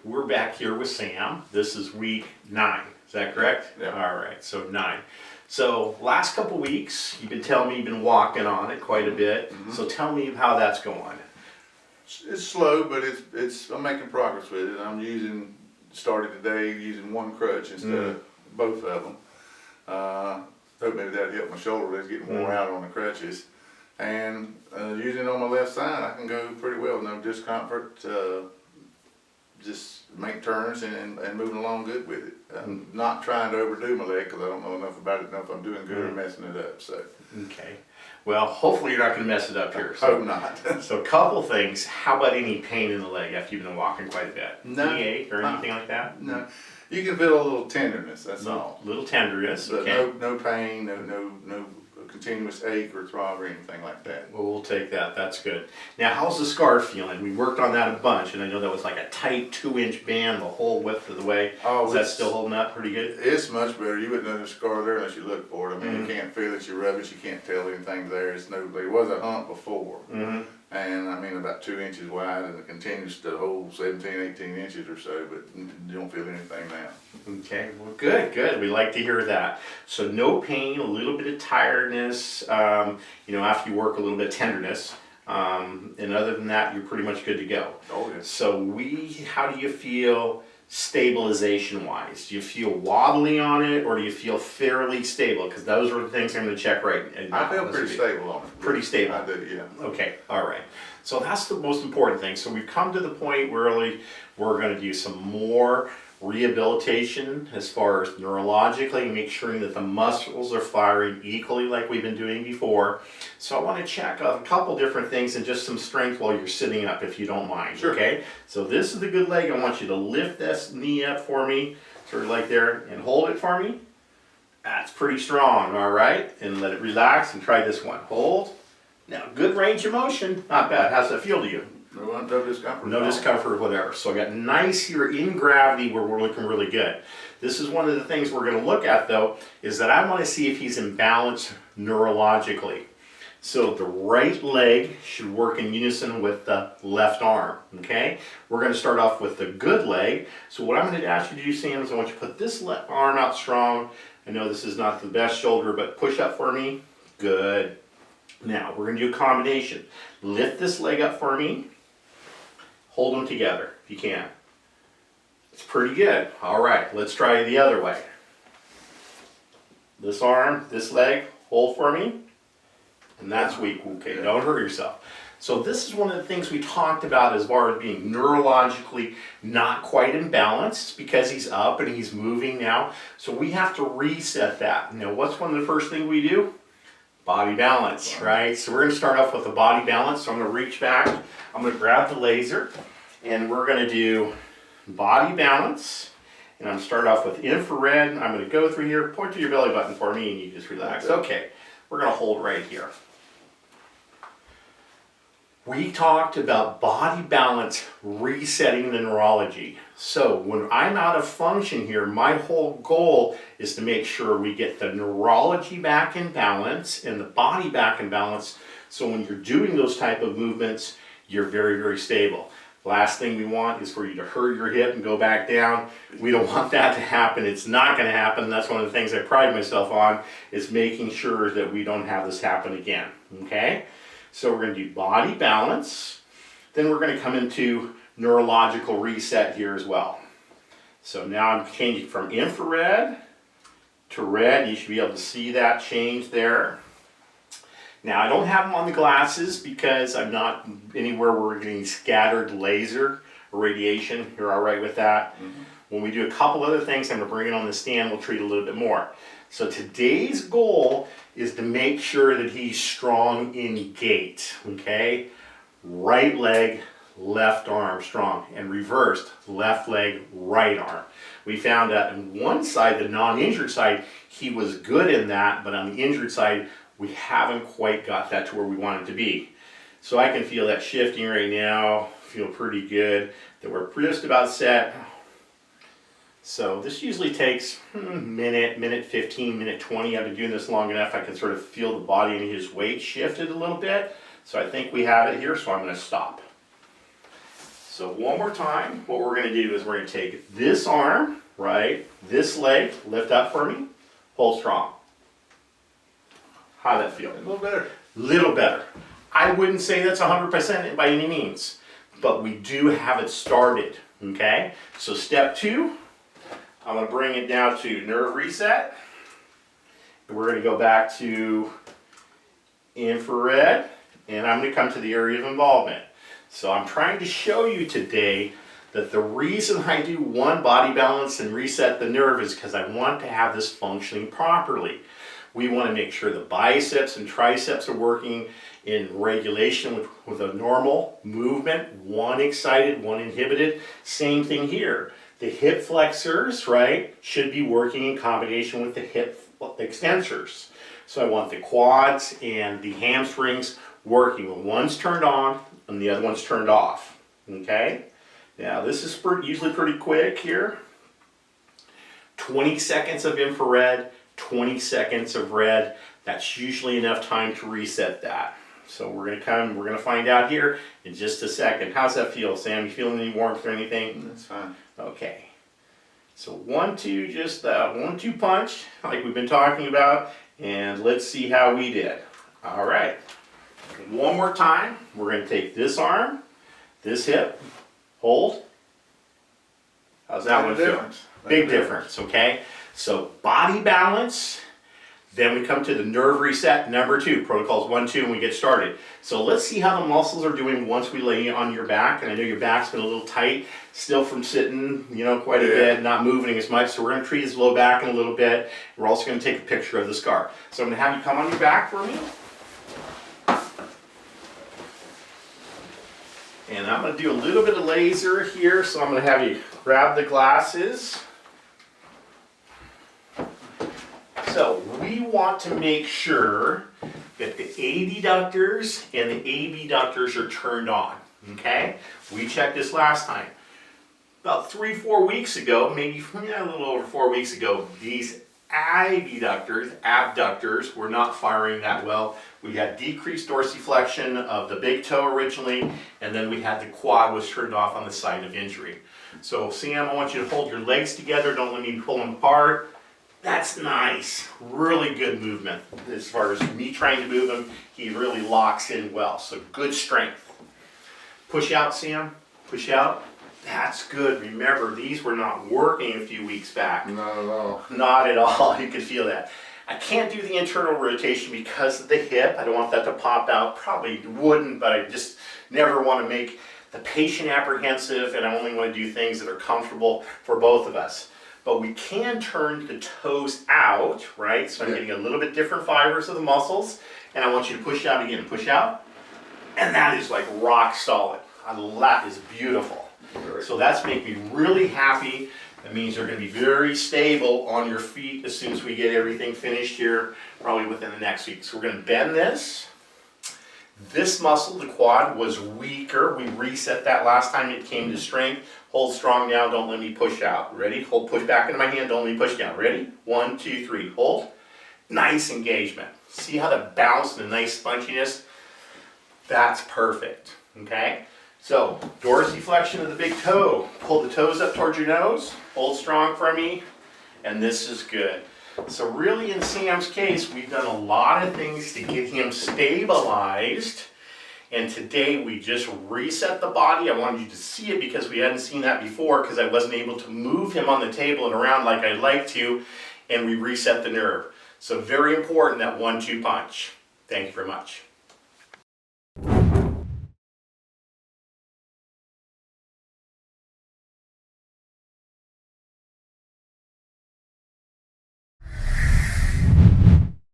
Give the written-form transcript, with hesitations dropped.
we're back here with Sam. This is week 9. Is that correct? Yeah. All right, so 9. So last couple weeks, you've been telling me you've been walking on it quite a bit. So tell me how that's going. It's slow, but I'm making progress with it. Started today using one crutch instead of both of them. Hope maybe that'd help my shoulder. It's getting wore out on the crutches. And using it on my left side, I can go pretty well. No discomfort. Just make turns and moving along good with it. I'm not trying to overdo my leg because I don't know enough about it, know if I'm doing good or messing it up. So. Okay. Well, hopefully you're not going to mess it up here. Hope not. So a couple things. How about any pain in the leg after you've been walking quite a bit? No. Any ache or anything like that? No. You can feel a little tenderness, that's all. Little tenderness, But okay. no pain, no continuous ache or throb or anything like that. Well, we'll take that. That's good. Now, how's the scar feeling? We worked on that a bunch, and I know that was like a tight 2-inch band the whole width of the way. Oh, Is that still holding up pretty good? It's much better. You wouldn't know the scar there unless you look for it. I mean, you can't feel it, you rub it, you can't tell anything there. There was a hump before. And I mean about 2 inches wide, and it continues to hold 17, 18 inches or so, but you don't feel anything now. Okay, well, good. We like to hear that. So no pain, a little bit of tiredness, after you work, a little bit of tenderness. And other than that, you're pretty much good to go. Oh, yes. So how do you feel stabilization-wise? Do you feel wobbly on it, or do you feel fairly stable? Because those are the things I'm going to check right now. I feel pretty stable on it. Pretty stable. I do, yeah. Okay, all right. So that's the most important thing. So we've come to the point where really we're going to do some more rehabilitation as far as neurologically, make sure that the muscles are firing equally like we've been doing before. So I want to check a couple different things and just some strength while you're sitting up, if you don't mind. Sure. Okay? So this is the good leg. I want you to lift this knee up for me, sort of like there, and hold it for me. That's pretty strong, all right? And let it relax and try this one. Hold. Now, good range of motion. Not bad. How's that feel to you? No discomfort. No discomfort or whatever. So I got nice here in gravity where we're looking really good. This is one of the things we're going to look at, though, is that I want to see if he's in balance neurologically. So the right leg should work in unison with the left arm, okay? We're going to start off with the good leg. So what I'm going to ask you to do, Sam, is I want you to put this left arm out strong. I know this is not the best shoulder, but push up for me. Good. Now, we're going to do a combination. Lift this leg up for me. Hold them together, if you can. It's pretty good. All right, let's try the other way. This arm, this leg, hold for me. And that's weak. Okay, don't hurt yourself. So this is one of the things we talked about as far as being neurologically not quite in balance. It's because he's up and he's moving now. So we have to reset that. Now, what's one of the first things we do? Body balance, right? So we're going to start off with the body balance. So I'm going to reach back. I'm going to grab the laser, and we're going to do body balance. And I'm going to start off with infrared. I'm going to go through here. Point to your belly button for me, and you just relax. Okay, we're going to hold right here. We talked about body balance resetting the neurology. So when I'm out of function here, my whole goal is to make sure we get the neurology back in balance and the body back in balance. So when you're doing those type of movements, you're very, very stable. Last thing we want is for you to hurt your hip and go back down. We don't want that to happen. It's not going to happen. That's one of the things I pride myself on, is making sure that we don't have this happen again. Okay? So we're going to do body balance. Then we're going to come into neurological reset here as well. So now I'm changing from infrared to red. You should be able to see that change there. Now I don't have them on the glasses because I'm not anywhere where we're getting scattered laser or radiation. You're all right with that? When we do a couple other things, I'm going to bring it on the stand. We'll treat a little bit more. So today's goal is to make sure that he's strong in gait, okay? Right leg, left arm strong, and reversed, left leg, right arm. We found that on one side, the non-injured side, he was good in that, but on the injured side, we haven't quite got that to where we want it to be. So I can feel that shifting right now, feel pretty good, that we're just about set. So this usually takes minute 15, minute 20. I've been doing this long enough, I can sort of feel the body and his weight shifted a little bit. So I think we have it here, so I'm going to stop. So one more time, what we're gonna do is we're gonna take this arm, right, this leg, lift up for me, hold strong. How'd that feel? A little better. Little better. I wouldn't say that's 100% by any means, but we do have it started, okay? So step 2, I'm gonna bring it down to nerve reset. We're gonna go back to infrared, and I'm gonna come to the area of involvement. So I'm trying to show you today that the reason I do one body balance and reset the nerve is because I want to have this functioning properly. We want to make sure the biceps and triceps are working in regulation with a normal movement, one excited, one inhibited. Same thing here. The hip flexors, right, should be working in combination with the hip extensors. So I want the quads and the hamstrings working when one's turned on and the other one's turned off, okay? Now this is usually pretty quick here. 20 seconds of infrared, 20 seconds of red. That's usually enough time to reset that. So we're gonna find out here in just a second. How's that feel, Sam? You feeling any warmth or anything? That's fine. Okay. So 1-2, just 1-2 punch, like we've been talking about, and let's see how we did. All right. One more time, we're gonna take this arm, this hip, hold. How's that one feel? Big difference, okay? So body balance, then we come to the nerve reset, number 2, protocols 1, 2, and we get started. So let's see how the muscles are doing once we lay on your back, and I know your back's been a little tight, still from sitting, quite a bit, not moving as much, so we're gonna treat his low back in a little bit. We're also gonna take a picture of the scar. So I'm gonna have you come on your back for me. And I'm gonna do a little bit of laser here, so I'm gonna have you grab the glasses. So we want to make sure that the adductors and the abductors are turned on, okay? We checked this last time. About 3-4 weeks ago, maybe a little over 4 weeks ago, these abductors were not firing that well. We had decreased dorsiflexion of the big toe originally, and then we had the quad was turned off on the site of injury. So Sam, I want you to hold your legs together, don't let me pull them apart. That's nice, really good movement. As far as me trying to move him, he really locks in well, so good strength. Push out, Sam, push out. That's good. Remember, these were not working a few weeks back. Not at all. Not at all, you can feel that. I can't do the internal rotation because of the hip. I don't want that to pop out. Probably wouldn't, but I just never want to make the patient apprehensive, and I only want to do things that are comfortable for both of us. But we can turn the toes out, right? So I'm getting a little bit different fibers of the muscles, and I want you to push out again, push out. And that is like rock solid. That is beautiful. So that's making me really happy. That means you're going to be very stable on your feet as soon as we get everything finished here, probably within the next week. So we're going to bend this. This muscle, the quad, was weaker. We reset that last time it came to strength. Hold strong now, don't let me push out. Ready? Hold, push back into my hand, don't let me push down. Ready? 1, 2, 3. Hold. Nice engagement. See how the bounce and the nice sponginess? That's perfect. Okay? So, dorsiflexion of the big toe. Pull the toes up towards your nose. Hold strong for me. And this is good. So really in Sam's case, we've done a lot of things to get him stabilized. And today we just reset the body. I wanted you to see it because we hadn't seen that before because I wasn't able to move him on the table and around like I'd like to. And we reset the nerve. So very important, that 1-2 punch. Thank you very much.